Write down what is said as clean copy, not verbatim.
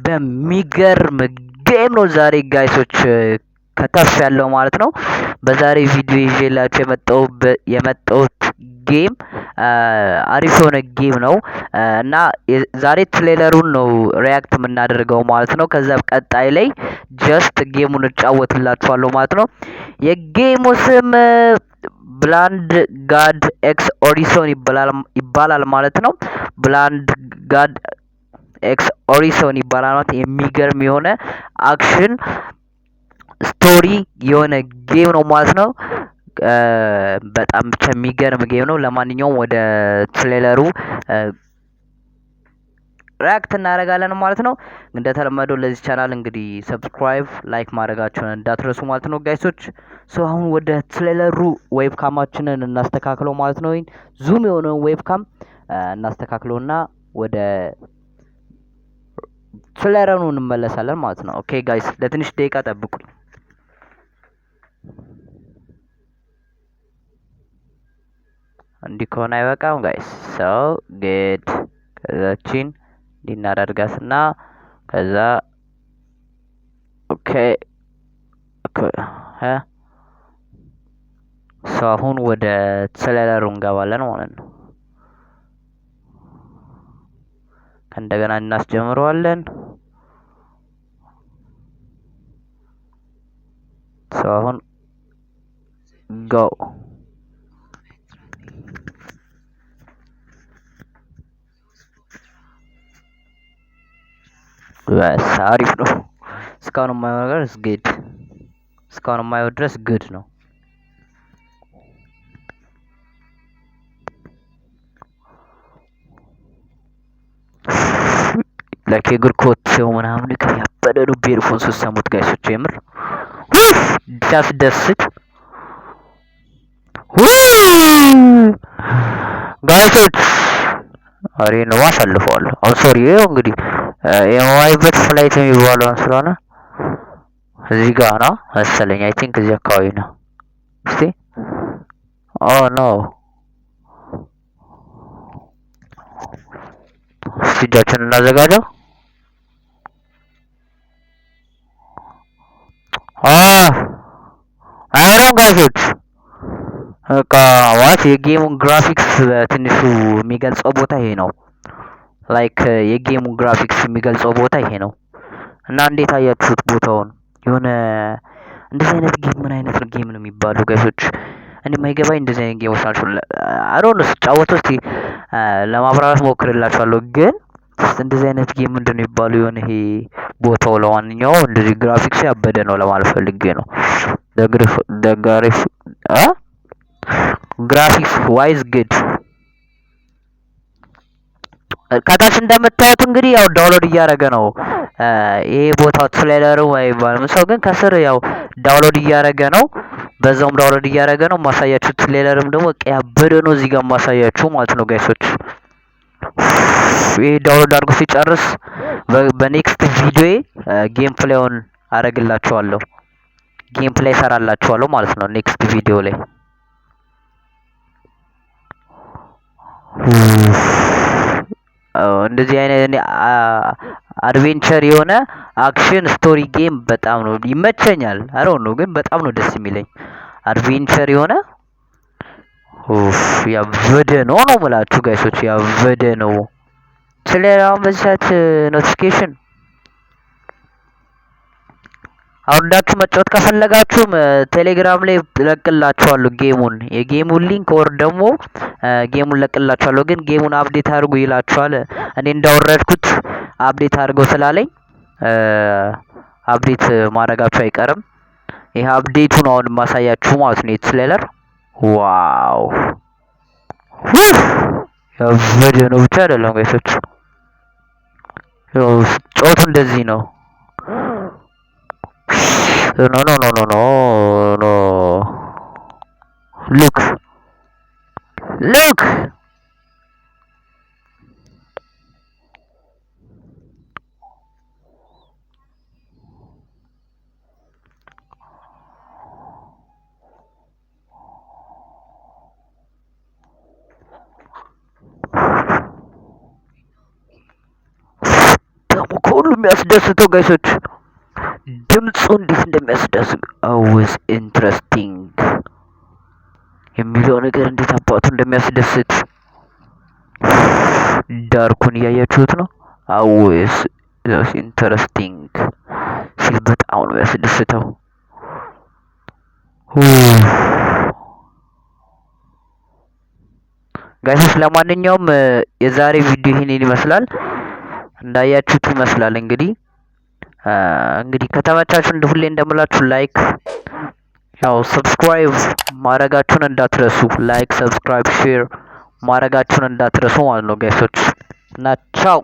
በሚገርም ጌም ነው ዛሬ ጋይሶች ከተፍ ያለው ማለት ነው። በዛሬ ቪዲዮ ይዤላችሁ የመጣሁት ጌም አሪፍ የሆነ ጌም ነው እና ዛሬ ትሬለሩን ነው ሪያክት የምናደርገው ማለት ነው። ከዛ ቀጣይ ላይ ጀስት ጌሙን እጫወትላችኋለሁ ማለት ነው። የጌሙ ስም ብላይንድ ጋድ ኤክስ ኦሪሶን ይባላል ማለት ነው። ብላይንድ ጋድ ኤክስ ኦሪሶን ይባላል ማለት የሚገርም የሆነ አክሽን ስቶሪ የሆነ ጌም ነው ማለት ነው። በጣም ብቻ የሚገርም ጌም ነው። ለማንኛውም ወደ ትሬለሩ ሪያክት እናደርጋለን ማለት ነው። እንደተለመደው ለዚህ ቻናል እንግዲህ ሰብስክራይብ፣ ላይክ ማድረጋችሁን እንዳትረሱ ማለት ነው ጋይሶች። አሁን ወደ ትሬለሩ ዌብካማችንን እናስተካክለው ማለት ነው። ዙም የሆነውን ዌብካም እናስተካክለውና ወደ ትሬለሩ እንመለሳለን ማለት ነው። ኦኬ ጋይስ ለትንሽ ደቂቃ ጠብቁኝ። እንዲህ ከሆነ አይበቃም ጋይስ። ግድ ከዛችን እንዲናደርጋትና ከዛ ኦኬ አሁን ወደ ትሬለሩ እንገባለን ማለት ነው። ከእንደገና እናስጀምረዋለን። አሁን ጎ አሪፍ ነው። እስካሁን የማየው ነገር ግድ እስካሁን የማየው ድረስ ግድ ነው። ላይክ የእግር ኮቴው ምናምን ያበደ ነው። ቤርፎን ስትሰሙት ጋይሶች የምር ሲያስደስት ጋይሶች አሬ ነው አሳልፈዋለሁ። ሶሪ ይኸው እንግዲህ የማይበት ፍላይት የሚባለውን ስለሆነ እዚህ ጋር ነው መሰለኝ። አይ ቲንክ እዚህ አካባቢ ነው። እስቲ ኦ ኖ እጃችንን እናዘጋጀው። አይኖ ጋይሶች በቃ ዋት የጌሙን ግራፊክስ ትንሹ የሚገልጸው ቦታ ይሄ ነው። ላይክ የጌሙን ግራፊክስ የሚገልጸው ቦታ ይሄ ነው እና እንዴት አያችሁት ቦታውን? የሆነ እንደዚህ አይነት ጌም ምን አይነት ጌም ነው የሚባለው ጋይሶች? እኔ የማይገባኝ እንደዚህ አይነት ጌሞች ናቸው። አሮን ስጫወተው እስቲ ለማብራራት ሞክርላችኋለሁ። ግን እንደዚህ አይነት ጌም ምንድን ነው የሚባለው? የሆነ ይሄ ቦታው ለማንኛውም እንደዚህ ግራፊክስ ያበደ ነው ለማለት ፈልጌ ነው። ግራፊክስ ዋይዝ ግድ ከታች እንደምታዩት እንግዲህ ያው ዳውንሎድ እያደረገ ነው። ይሄ ቦታው ትሬለሩ አይባልም ሰው ግን ከስር ያው ዳውንሎድ እያደረገ ነው። በዛውም ዳውንሎድ እያደረገ ነው። ማሳያችሁ ትሬለርም ደግሞ ያበደ ነው እዚህ ጋር ማሳያችሁ ማለት ነው ጋይሶች። ይሄ ዳውንሎድ አድርጎ ሲጨርስ በኔክስት ቪዲዮ ጌም ፕሌውን አረግላችኋለሁ። ጌም ፕሌይ ሰራላችኋለሁ ማለት ነው ኔክስት ቪዲዮ ላይ። እንደዚህ አይነት አድቬንቸር የሆነ አክሽን ስቶሪ ጌም በጣም ነው ይመቸኛል። አሮን ነው ግን በጣም ነው ደስ የሚለኝ። አድቬንቸር የሆነ ያበደ ነው የምላችሁ ጋይሶች፣ ያበደ ነው። ስለራው በዛት ኖቲፊኬሽን አውርዳችሁ መጫወት ከፈለጋችሁም ቴሌግራም ላይ ለቅላችኋለሁ ጌሙን። የጌሙን ሊንክ ወር ደግሞ ጌሙን ለቅላችኋለሁ። ግን ጌሙን አፕዴት አድርጉ ይላችኋል። እኔ እንዳወረድኩት አፕዴት አድርገው ስላለኝ አፕዴት ማድረጋችሁ አይቀርም። ይሄ አፕዴቱ ነው አሁን ማሳያችሁ ማለት ነው። ትሬለር ዋው ያበደ ነው ብቻ አይደለም ጋይሶች፣ ጮቱ እንደዚህ ነው። ኖ ኖ ኖ ኖ ኖ ኖ ሉክ ሉክ ደግሞ እኮ ከሁሉም የሚያስደስተው ጋይሶች ድምፁ እንዴት እንደሚያስደስት አውስ ኢንትረስቲንግ የሚለው ነገር እንዴት አባቱ እንደሚያስደስት ዳርኩን እያያችሁት ነው። አውስ ኢንትረስቲንግ ሲል በጣም ነው የሚያስደስተው። ጋይሶች ለማንኛውም የዛሬ ቪዲዮ ይሄንን ይመስላል። እንዳያችሁት ይመስላል እንግዲህ ከተመቻችሁ እንደ ሁሌ እንደምላችሁ ላይክ ያው ሰብስክራይብ ማድረጋችሁን እንዳትረሱ። ላይክ ሰብስክራይብ ሼር ማድረጋችሁን እንዳትረሱ ማለት ነው ጋይሶች እና ቻው።